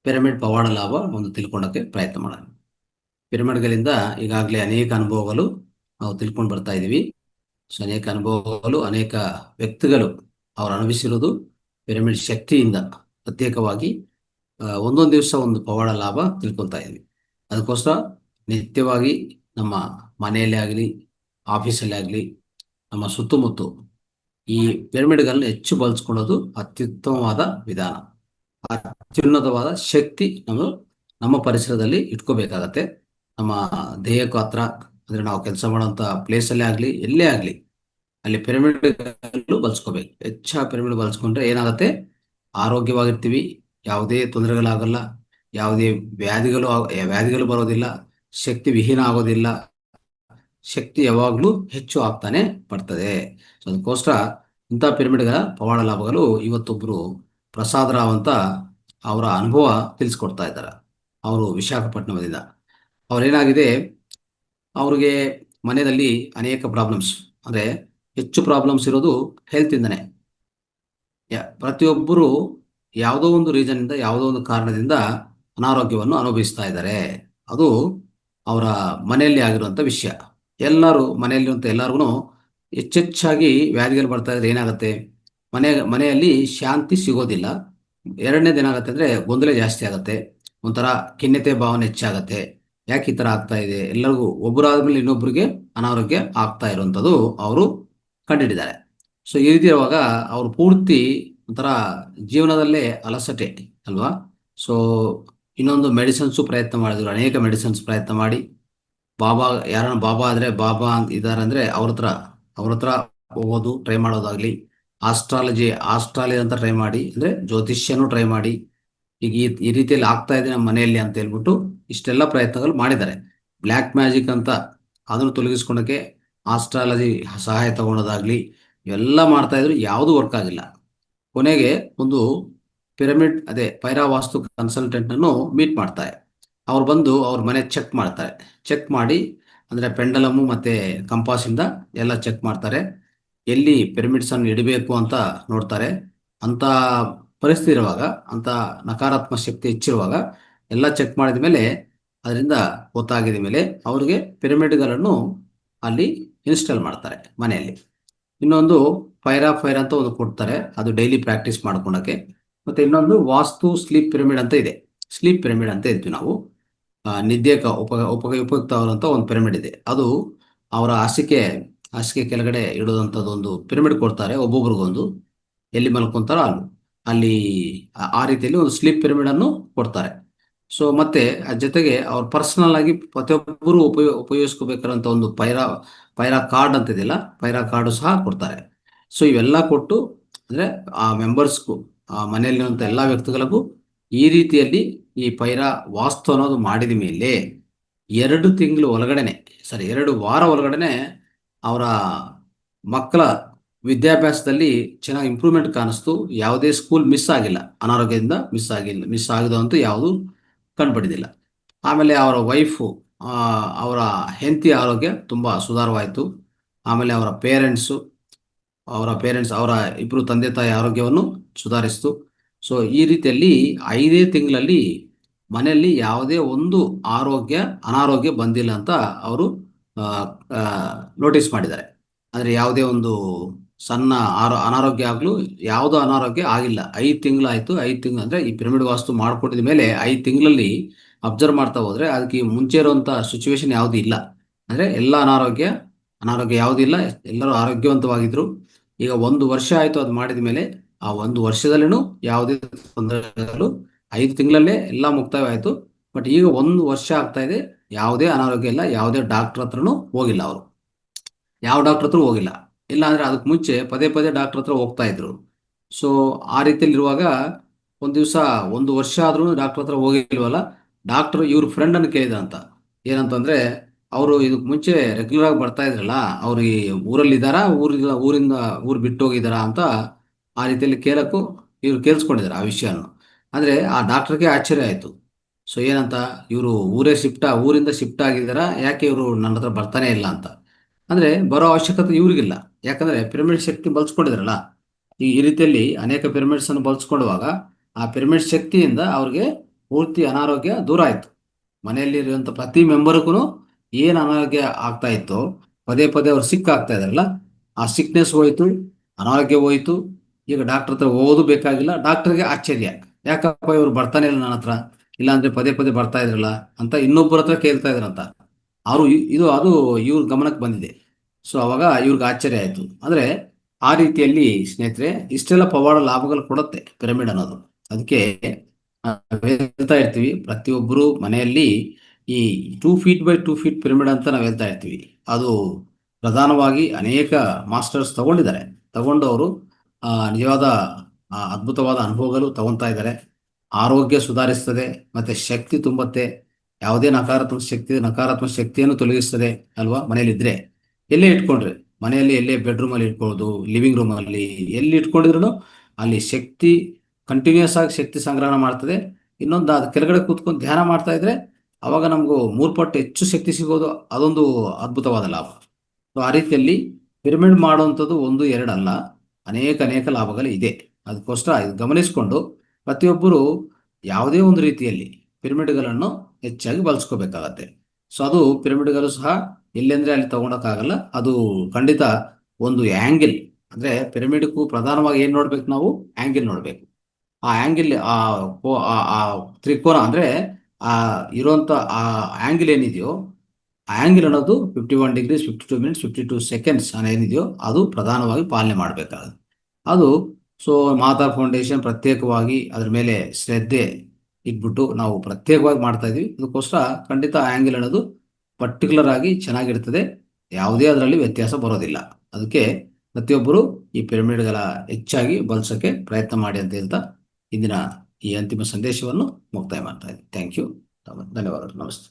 Pyramid ಪವಾಡ ಲಾಭ ಒಂದು ತಿಳ್ಕೊಳ್ಳೋಕೆ ಪ್ರಯತ್ನ ಮಾಡೋಣ. ಪಿರಮಿಡ್ಗಳಿಂದ ಈಗಾಗಲೇ ಅನೇಕ ಅನುಭವಗಳು ನಾವು ತಿಳ್ಕೊಂಡು ಬರ್ತಾ ಇದ್ದೀವಿ. ಸೊ ಅನೇಕ ಅನುಭವಗಳು, ಅನೇಕ ವ್ಯಕ್ತಿಗಳು ಅವರು ಅನುಭವಿಸಿರೋದು ಪಿರಮಿಡ್ ಶಕ್ತಿಯಿಂದ ಪ್ರತ್ಯೇಕವಾಗಿ ಒಂದೊಂದು ದಿವಸ ಒಂದು ಪವಾಡ ಲಾಭ ತಿಳ್ಕೊತಾ ಇದ್ವಿ. ಅದಕ್ಕೋಸ್ಕರ ನಿತ್ಯವಾಗಿ ನಮ್ಮ ಮನೆಯಲ್ಲೇ ಆಗಲಿ, ಆಫೀಸಲ್ಲೇ ಆಗಲಿ, ನಮ್ಮ ಸುತ್ತಮುತ್ತ ಈ ಪಿರಮಿಡ್ಗಳನ್ನ ಹೆಚ್ಚು ಬಳಸ್ಕೊಳ್ಳೋದು ಅತ್ಯುತ್ತಮವಾದ ವಿಧಾನ. ಅತ್ಯುನ್ನತವಾದ ಶಕ್ತಿ ನಮ್ಮ ಪರಿಸರದಲ್ಲಿ ಇಟ್ಕೋಬೇಕಾಗತ್ತೆ. ನಮ್ಮ ದೇಹಕ್ಕೂ ಹತ್ರ, ಅಂದ್ರೆ ನಾವು ಕೆಲಸ ಮಾಡುವಂಥ ಪ್ಲೇಸಲ್ಲೇ ಆಗಲಿ, ಎಲ್ಲೇ ಆಗಲಿ, ಅಲ್ಲಿ ಪಿರಮಿಡ್ ಬಳಸ್ಕೋಬೇಕು. ಹೆಚ್ಚಾಗಿ ಪಿರಮಿಡ್ ಬಳಸ್ಕೊಂಡ್ರೆ ಏನಾಗುತ್ತೆ, ಆರೋಗ್ಯವಾಗಿರ್ತೀವಿ, ಯಾವುದೇ ತೊಂದರೆಗಳಾಗಲ್ಲ, ಯಾವುದೇ ವ್ಯಾಧಿಗಳು ಬರೋದಿಲ್ಲ, ಶಕ್ತಿ ವಿಹೀನ ಆಗೋದಿಲ್ಲ, ಶಕ್ತಿ ಯಾವಾಗಲೂ ಹೆಚ್ಚು ಆಗ್ತಾನೆ ಬರ್ತದೆ. ಸೊ ಅದಕ್ಕೋಸ್ಕರ ಇಂಥ ಪಿರಮಿಡ್ಗಳ ಪವಾಡ ಲಾಭಗಳು ಇವತ್ತೊಬ್ಬರು ಪ್ರಸಾದ್ ರಾವ್ ಅಂತ ಅವರ ಅನುಭವ ತಿಳಿಸ್ಕೊಡ್ತಾ ಇದ್ದಾರೆ. ಅವರು ವಿಶಾಖಪಟ್ಟಣದಿಂದ. ಅವ್ರೇನಾಗಿದೆ, ಅವ್ರಿಗೆ ಮನೆಯಲ್ಲಿ ಅನೇಕ ಪ್ರಾಬ್ಲಮ್ಸ್, ಅಂದರೆ ಹೆಚ್ಚು ಪ್ರಾಬ್ಲಮ್ಸ್ ಇರೋದು ಹೆಲ್ತಿಂದನೇ. ಪ್ರತಿಯೊಬ್ಬರು ಯಾವುದೋ ಒಂದು ರೀಸನ್ನಿಂದ, ಯಾವುದೋ ಒಂದು ಕಾರಣದಿಂದ ಅನಾರೋಗ್ಯವನ್ನು ಅನುಭವಿಸ್ತಾ ಇದ್ದಾರೆ. ಅದು ಅವರ ಮನೆಯಲ್ಲಿ ಆಗಿರುವಂಥ ವಿಷಯ. ಎಲ್ಲರೂ ಮನೆಯಲ್ಲಿರುವಂಥ ಎಲ್ಲರಿಗೂ ಹೆಚ್ಚೆಚ್ಚಾಗಿ ವ್ಯಾಧಿಗಳು ಬರ್ತಾ ಇದ್ರೆ ಏನಾಗುತ್ತೆ, ಮನೆಯಲ್ಲಿ ಶಾಂತಿ ಸಿಗೋದಿಲ್ಲ. ಎರಡನೇದು ಏನಾಗುತ್ತೆ ಅಂದರೆ ಗೊಂದಲ ಜಾಸ್ತಿ ಆಗುತ್ತೆ, ಒಂಥರ ಖಿನ್ನತೆ ಭಾವನೆ ಹೆಚ್ಚಾಗತ್ತೆ. ಯಾಕೆ ಈ ಥರ ಆಗ್ತಾ ಇದೆ, ಎಲ್ಲರಿಗೂ ಒಬ್ಬರಾದ್ಮೇಲೆ ಇನ್ನೊಬ್ಬರಿಗೆ ಅನಾರೋಗ್ಯ ಆಗ್ತಾ ಇರುವಂಥದ್ದು ಅವರು ಕಂಡುಹಿಡಿದ್ದಾರೆ. ಸೊ ಈ ರೀತಿ ಇರುವಾಗ ಅವರು ಪೂರ್ತಿ ಒಂಥರ ಜೀವನದಲ್ಲೇ ಅಲಸಟೆ ಅಲ್ವಾ. ಸೊ ಇನ್ನೊಂದು ಮೆಡಿಸಿನ್ಸು ಪ್ರಯತ್ನ ಮಾಡಿದ್ರು, ಅನೇಕ ಮೆಡಿಸಿನ್ಸ್ ಪ್ರಯತ್ನ ಮಾಡಿ, ಯಾರನ್ನ ಬಾಬಾ ಆದರೆ ಬಾಬಾ ಇದ್ದಾರೆ ಅಂದರೆ ಅವ್ರ ಹತ್ರ ಹೋಗೋದು, ಟ್ರೈ ಮಾಡೋದಾಗ್ಲಿ, ಆಸ್ಟ್ರಾಲಜಿ ಅಂತ ಟ್ರೈ ಮಾಡಿ, ಅಂದರೆ ಜ್ಯೋತಿಷ್ಯನೂ ಟ್ರೈ ಮಾಡಿ, ಈಗ ಈ ರೀತಿಯಲ್ಲಿ ಆಗ್ತಾ ಇದೆ ನಮ್ಮ ಮನೆಯಲ್ಲಿ ಅಂತ ಹೇಳ್ಬಿಟ್ಟು ಇಷ್ಟೆಲ್ಲ ಪ್ರಯತ್ನಗಳು ಮಾಡಿದ್ದಾರೆ. ಬ್ಲ್ಯಾಕ್ ಮ್ಯಾಜಿಕ್ ಅಂತ ಅದನ್ನು ತೊಲಗಿಸ್ಕೊಳಕ್ಕೆ ಆಸ್ಟ್ರಾಲಜಿ ಸಹಾಯ ತಗೊಳೋದಾಗ್ಲಿ, ಇವೆಲ್ಲ ಮಾಡ್ತಾ ಇದ್ರು, ಯಾವುದೂ ವರ್ಕ್ ಆಗಿಲ್ಲ. ಕೊನೆಗೆ ಒಂದು ಪಿರಮಿಡ್, ಅದೇ ಪೈರಾ ವಾಸ್ತು ಕನ್ಸಲ್ಟೆಂಟ್ನನ್ನು ಮೀಟ್ ಮಾಡ್ತಾರೆ. ಅವ್ರು ಬಂದು ಅವ್ರ ಮನೆ ಚೆಕ್ ಮಾಡ್ತಾರೆ. ಚೆಕ್ ಮಾಡಿ, ಅಂದರೆ ಪೆಂಡಲಮು ಮತ್ತು ಕಂಪಾಸಿಂದ ಎಲ್ಲ ಚೆಕ್ ಮಾಡ್ತಾರೆ. ಎಲ್ಲಿ ಪಿರಮಿಡ್ಸನ್ನು ಇಡಬೇಕು ಅಂತ ನೋಡ್ತಾರೆ. ಅಂಥ ಪರಿಸ್ಥಿತಿ ಇರುವಾಗ, ಅಂಥ ನಕಾರಾತ್ಮಕ ಶಕ್ತಿ ಹೆಚ್ಚಿರುವಾಗ ಎಲ್ಲ ಚೆಕ್ ಮಾಡಿದ ಮೇಲೆ, ಅದರಿಂದ ಗೊತ್ತಾಗಿದ ಮೇಲೆ ಅವ್ರಿಗೆ ಪಿರಮಿಡ್ಗಳನ್ನು ಅಲ್ಲಿ ಇನ್ಸ್ಟಾಲ್ ಮಾಡ್ತಾರೆ ಮನೆಯಲ್ಲಿ. ಇನ್ನೊಂದು ಫೈರ್ ಅಂತ ಒಂದು ಕೊಡ್ತಾರೆ, ಅದು ಡೈಲಿ ಪ್ರಾಕ್ಟೀಸ್ ಮಾಡ್ಕೊಳಕ್ಕೆ. ಮತ್ತು ಇನ್ನೊಂದು ವಾಸ್ತು ಸ್ಲೀಪ್ ಪಿರಮಿಡ್ ಅಂತ ಇದೆ. ಸ್ಲೀಪ್ ಪಿರಮಿಡ್ ಅಂತ ಇದ್ವಿ ನಾವು, ನಿದ್ದೆಗೆ ಉಪಯುಕ್ತವಾದಂಥ ಒಂದು ಪಿರಮಿಡ್ ಇದೆ. ಅದು ಅವರ ಹಾಸಿಗೆ ಕೆಳಗಡೆ ಇಡೋದಂಥದ್ದು ಒಂದು ಪಿರಮಿಡ್ ಕೊಡ್ತಾರೆ, ಒಬ್ಬೊಬ್ರಿಗೊಂದು. ಎಲ್ಲಿ ಮಲ್ಕೊಂತಾರೋ ಅಲ್ಲಿ ಆ ರೀತಿಯಲ್ಲಿ ಒಂದು ಸ್ಲೀಪ್ ಪಿರಮಿಡ್ ಅನ್ನು ಕೊಡ್ತಾರೆ. ಸೊ ಮತ್ತೆ ಅದ್ರ ಜೊತೆಗೆ ಅವ್ರ ಪರ್ಸನಲ್ ಆಗಿ ಪ್ರತಿಯೊಬ್ಬರು ಉಪಯೋಗಿಸ್ಕೋಬೇಕಾದಂಥ ಒಂದು ಪೈರಾ ಕಾರ್ಡ್ ಅಂತ ಇದೆಯಲ್ಲ, ಪೈರಾ ಕಾರ್ಡು ಸಹ ಕೊಡ್ತಾರೆ. ಸೊ ಇವೆಲ್ಲ ಕೊಟ್ಟು, ಅಂದರೆ ಆ ಮೆಂಬರ್ಸ್ಗೂ, ಆ ಮನೆಯಲ್ಲಿರುವಂಥ ಎಲ್ಲ ವ್ಯಕ್ತಿಗಳಿಗೂ ಈ ರೀತಿಯಲ್ಲಿ ಈ ಪೈರಾ ವಾಸ್ತು ಅನ್ನೋದು ಮಾಡಿದ ಮೇಲೆ 2 ವಾರ ಒಳಗಡೆನೆ ಅವರ ಮಕ್ಕಳ ವಿದ್ಯಾಭ್ಯಾಸದಲ್ಲಿ ಚೆನ್ನಾಗಿ ಇಂಪ್ರೂವ್ಮೆಂಟ್ ಕಾಣಿಸ್ತು. ಯಾವುದೇ ಸ್ಕೂಲ್ ಮಿಸ್ ಆಗಿಲ್ಲ, ಅನಾರೋಗ್ಯದಿಂದ ಮಿಸ್ ಆಗಿದಂತೂ ಯಾವುದು ಕಂಡುಬಡಿದಿಲ್ಲ. ಆಮೇಲೆ ಅವರ ವೈಫು, ಅವರ ಹೆಂಡತಿ ಆರೋಗ್ಯ ತುಂಬ ಸುಧಾರವಾಯಿತು. ಆಮೇಲೆ ಅವರ ಪೇರೆಂಟ್ಸ್ ಅವರ ಇಬ್ಬರು ತಂದೆ ತಾಯಿ ಆರೋಗ್ಯವನ್ನು ಸುಧಾರಿಸಿತು. ಸೊ ಈ ರೀತಿಯಲ್ಲಿ 5 ತಿಂಗಳಲ್ಲಿ ಮನೆಯಲ್ಲಿ ಯಾವುದೇ ಒಂದು ಅನಾರೋಗ್ಯ ಬಂದಿಲ್ಲ ಅಂತ ಅವರು ನೋಟಿಸ್ ಮಾಡಿದ್ದಾರೆ. ಅಂದರೆ ಯಾವುದೇ ಒಂದು ಸಣ್ಣ ಅನಾರೋಗ್ಯ ಆಗಲು ಯಾವುದೋ ಅನಾರೋಗ್ಯ ಆಗಿಲ್ಲ. 5 ತಿಂಗಳಾಯಿತು. 5 ತಿಂಗಳು ಅಂದರೆ ಈ ಪಿರಮಿಡ್ ವಾಸ್ತು ಮಾಡಿಕೊಟ್ಟಿದ ಮೇಲೆ 5 ತಿಂಗಳಲ್ಲಿ ಅಬ್ಸರ್ವ್ ಮಾಡ್ತಾ ಹೋದರೆ ಅದಕ್ಕೆ ಮುಂಚೆ ಇರುವಂಥ ಸಿಚುವೇಶನ್ ಯಾವುದೂ ಇಲ್ಲ. ಅಂದರೆ ಎಲ್ಲ ಅನಾರೋಗ್ಯ ಯಾವುದೂ ಇಲ್ಲ, ಎಲ್ಲರೂ ಆರೋಗ್ಯವಂತವಾಗಿದ್ದರು. ಈಗ 1 ವರ್ಷ ಆಯಿತು ಅದು ಮಾಡಿದ ಮೇಲೆ. ಆ 1 ವರ್ಷದಲ್ಲೂ ಯಾವುದೇ ತೊಂದರೆಗಳು, 5 ತಿಂಗಳಲ್ಲೇ ಎಲ್ಲ ಮುಕ್ತಾಯವಾಯಿತು. ಬಟ್ ಈಗ 1 ವರ್ಷ ಆಗ್ತಾ ಇದೆ, ಯಾವುದೇ ಅನಾರೋಗ್ಯ ಇಲ್ಲ, ಯಾವುದೇ ಡಾಕ್ಟರ್ ಹತ್ರನೂ ಹೋಗಿಲ್ಲ ಅವರು, ಯಾವ ಡಾಕ್ಟರ್ ಹತ್ರ ಹೋಗಿಲ್ಲ. ಇಲ್ಲ ಅಂದರೆ ಅದಕ್ಕೆ ಮುಂಚೆ ಪದೇ ಡಾಕ್ಟರ್ ಹತ್ರ ಹೋಗ್ತಾ ಇದ್ರು. ಸೊ ಆ ರೀತಿಯಲ್ಲಿ ಇರುವಾಗ ಒಂದು ದಿವಸ 1 ವರ್ಷ ಆದ್ರೂ ಡಾಕ್ಟರ್ ಹತ್ರ ಹೋಗಿಲ್ವಲ್ಲ, ಡಾಕ್ಟರ್ ಇವ್ರ ಫ್ರೆಂಡನ್ನು ಕೇಳಿದಂತ. ಏನಂತಂದ್ರೆ, ಅವರು ಇದಕ್ಕೆ ಮುಂಚೆ ರೆಗ್ಯುಲರ್ ಆಗಿ ಬರ್ತಾ ಇದ್ರಲ್ಲ, ಅವ್ರು ಈ ಊರಲ್ಲಿ ಇದ್ದಾರಾ, ಊರು ಬಿಟ್ಟು ಹೋಗಿದ್ದಾರಾ ಅಂತ ಆ ರೀತಿಯಲ್ಲಿ ಕೇಳಕ್ಕೂ ಇವ್ರು ಕೇಳಿಸ್ಕೊಂಡಿದ್ದಾರೆ ಆ ವಿಷಯವನ್ನು. ಅಂದರೆ ಆ ಡಾಕ್ಟರ್ಗೆ ಆಶ್ಚರ್ಯ ಆಯಿತು. ಸೊ ಏನಂತ, ಇವರು ಊರಿಂದ ಶಿಫ್ಟ್ ಆಗಿದ್ದಾರಾ, ಯಾಕೆ ಇವರು ನನ್ನ ಹತ್ರ ಬರ್ತಾನೆ ಇಲ್ಲ ಅಂತ. ಅಂದರೆ ಬರೋ ಅವಶ್ಯಕತೆ ಇವ್ರಿಗಿಲ್ಲ, ಯಾಕಂದರೆ ಪಿರಮಿಡ್ ಶಕ್ತಿ ಬಳಸ್ಕೊಂಡಿದ್ರಲ್ಲ. ಈ ರೀತಿಯಲ್ಲಿ ಅನೇಕ ಪಿರಮಿಡ್ಸನ್ನು ಬಳಸ್ಕೊಳ್ಳುವಾಗ ಆ ಪಿರಮಿಡ್ ಶಕ್ತಿಯಿಂದ ಅವ್ರಿಗೆ ಪೂರ್ತಿ ಅನಾರೋಗ್ಯ ದೂರ ಆಯಿತು. ಮನೆಯಲ್ಲಿರುವಂಥ ಪ್ರತಿ ಮೆಂಬರ್ಗೂ ಏನು ಅನಾರೋಗ್ಯ ಆಗ್ತಾ ಇತ್ತೋ ಪದೇ ಪದೇ ಅವ್ರು ಸಿಕ್ ಆಗ್ತಾ ಇದಾರಲ್ಲ, ಆ ಸಿಕ್ನೆಸ್ ಹೋಯ್ತು, ಅನಾರೋಗ್ಯ ಹೋಯ್ತು. ಈಗ ಡಾಕ್ಟರ್ ಹತ್ರ ಹೋಗೋದು ಬೇಕಾಗಿಲ್ಲ. ಡಾಕ್ಟರ್ಗೆ ಆಶ್ಚರ್ಯ, ಯಾಕಪ್ಪ ಇವ್ರು ಬರ್ತಾನೆ ಇಲ್ಲ ನನ್ನ ಹತ್ರ, ಇಲ್ಲಾಂದ್ರೆ ಪದೇ ಪದೇ ಬರ್ತಾ ಇದ್ರಲ್ಲ ಅಂತ ಇನ್ನೊಬ್ಬರ ಹತ್ರ ಕೇಳ್ತಾ ಇದ್ರಂತ. ಅವರು ಅದು ಇವ್ರ ಗಮನಕ್ಕೆ ಬಂದಿದೆ. ಸೊ ಅವಾಗ ಇವ್ರಿಗೆ ಆಶ್ಚರ್ಯ ಆಯಿತು. ಅಂದರೆ ಆ ರೀತಿಯಲ್ಲಿ ಸ್ನೇಹಿತರೆ ಇಷ್ಟೆಲ್ಲ ಪವಾಡ ಲಾಭಗಳು ಕೊಡುತ್ತೆ ಪಿರಮಿಡ್ ಅನ್ನೋದು. ಅದಕ್ಕೆ ನಾವ್ ಹೇಳ್ತಾ ಇರ್ತೀವಿ, ಪ್ರತಿಯೊಬ್ಬರು ಮನೆಯಲ್ಲಿ ಈ 2 ಫೀಟ್ ಬೈ 2 ಫೀಟ್ ಪಿರಮಿಡ್ ಅಂತ ನಾವು ಹೇಳ್ತಾ ಇರ್ತೀವಿ. ಅದು ಪ್ರಧಾನವಾಗಿ ಅನೇಕ ಮಾಸ್ಟರ್ಸ್ ತಗೊಂಡಿದ್ದಾರೆ. ತಗೊಂಡು ಅವರು ನಿಜವಾದ ಅದ್ಭುತವಾದ ಅನುಭವಗಳು ತಗೊತಾ ಇದ್ದಾರೆ. ಆರೋಗ್ಯ ಸುಧಾರಿಸ್ತದೆ, ಮತ್ತೆ ಶಕ್ತಿ ತುಂಬತ್ತೆ. ಯಾವುದೇ ನಕಾರಾತ್ಮಕ ಶಕ್ತಿಯನ್ನು ತೊಲಗಿಸ್ತದೆ ಅಲ್ವಾ. ಮನೆಯಲ್ಲಿದ್ರೆ ಎಲ್ಲೇ ಇಟ್ಕೊಂಡ್ರೆ, ಮನೆಯಲ್ಲಿ ಎಲ್ಲೇ ಬೆಡ್ರೂಮಲ್ಲಿ ಇಟ್ಕೊಳ್ಳೋದು, ಲಿವಿಂಗ್ ರೂಮಲ್ಲಿ ಎಲ್ಲಿ ಇಟ್ಕೊಂಡಿದ್ರು ಅಲ್ಲಿ ಶಕ್ತಿ ಕಂಟಿನ್ಯೂಸ್ ಆಗಿ ಶಕ್ತಿ ಸಂಗ್ರಹಣ ಮಾಡ್ತದೆ. ಇನ್ನೊಂದು ಅದು ಕೆಳಗಡೆ ಕೂತ್ಕೊಂಡು ಧ್ಯಾನ ಮಾಡ್ತಾ ಇದ್ರೆ ಅವಾಗ ನಮಗೂ 3 ಪಟ್ಟು ಹೆಚ್ಚು ಶಕ್ತಿ ಸಿಗೋದು, ಅದೊಂದು ಅದ್ಭುತವಾದ ಲಾಭ. ಸೊ ಆ ರೀತಿಯಲ್ಲಿ ಪಿರಮಿಡ್ ಮಾಡುವಂಥದ್ದು ಒಂದು ಎರಡಲ್ಲ, ಅನೇಕ ಅನೇಕ ಲಾಭಗಳು ಇದೆ. ಅದಕ್ಕೋಸ್ಕರ ಇದು ಗಮನಿಸಿಕೊಂಡು ಪ್ರತಿಯೊಬ್ಬರು ಯಾವುದೇ ಒಂದು ರೀತಿಯಲ್ಲಿ ಪಿರಮಿಡ್ಗಳನ್ನು ಹೆಚ್ಚಾಗಿ ಬಳಸ್ಕೋಬೇಕಾಗತ್ತೆ. ಸೊ ಅದು ಪಿರಮಿಡ್ಗಳು ಸಹ ಎಲ್ಲೆಂದ್ರೆ ಅಲ್ಲಿ ತಗೊಳಕ್ಕಾಗಲ್ಲ. ಅದು ಖಂಡಿತ ಒಂದು ಆ್ಯಂಗಿಲ್, ಅಂದರೆ ಪಿರಮಿಡ್ಗೂ ಪ್ರಧಾನವಾಗಿ ಏನು ನೋಡ್ಬೇಕು ನಾವು, ಆ್ಯಂಗಿಲ್ ನೋಡಬೇಕು. ಆ ಆ್ಯಂಗಿಲ್ ಆ ತ್ರಿಕೋನ ಅಂದರೆ ಆ ಇರುವಂಥ ಆ ಆ್ಯಂಗಿಲ್ ಏನಿದೆಯೋ, ಆ ಆ್ಯಂಗಿಲ್ ಅನ್ನೋದು 51 ಡಿಗ್ರೀಸ್ 52 ಮಿನಿಟ್ಸ್ 52 ಸೆಕೆಂಡ್ಸ್ ಏನಿದೆಯೋ ಅದು ಪ್ರಧಾನವಾಗಿ ಪಾಲನೆ ಮಾಡಬೇಕಾಗುತ್ತೆ. ಅದು ಸೊ ಮಾತಾ ಫೌಂಡೇಶನ್ ಪ್ರತ್ಯೇಕವಾಗಿ ಅದ್ರ ಮೇಲೆ ಶ್ರದ್ಧೆ ಇಟ್ಬಿಟ್ಟು ನಾವು ಪ್ರತ್ಯೇಕವಾಗಿ ಮಾಡ್ತಾ ಇದೀವಿ. ಅದಕ್ಕೋಸ್ಕರ ಖಂಡಿತ ಆ್ಯಂಗಿಲ್ ಅನ್ನೋದು ಪರ್ಟಿಕ್ಯುಲರ್ ಆಗಿ ಚೆನ್ನಾಗಿರ್ತದೆ, ಯಾವುದೇ ಅದರಲ್ಲಿ ವ್ಯತ್ಯಾಸ ಬರೋದಿಲ್ಲ. ಅದಕ್ಕೆ ಪ್ರತಿಯೊಬ್ಬರು ಈ ಪಿರಮಿಡ್ಗಳ ಹೆಚ್ಚಾಗಿ ಬಳಸೋಕ್ಕೆ ಪ್ರಯತ್ನ ಮಾಡಿ ಅಂತ ಹೇಳ್ತಾ ಇಂದಿನ ಈ ಅಂತಿಮ ಸಂದೇಶವನ್ನು ಮುಕ್ತಾಯ ಮಾಡ್ತಾ ಇದ್ದೀನಿ. Thank you. ಧನ್ಯವಾದಗಳು. ನಮಸ್ತೆ.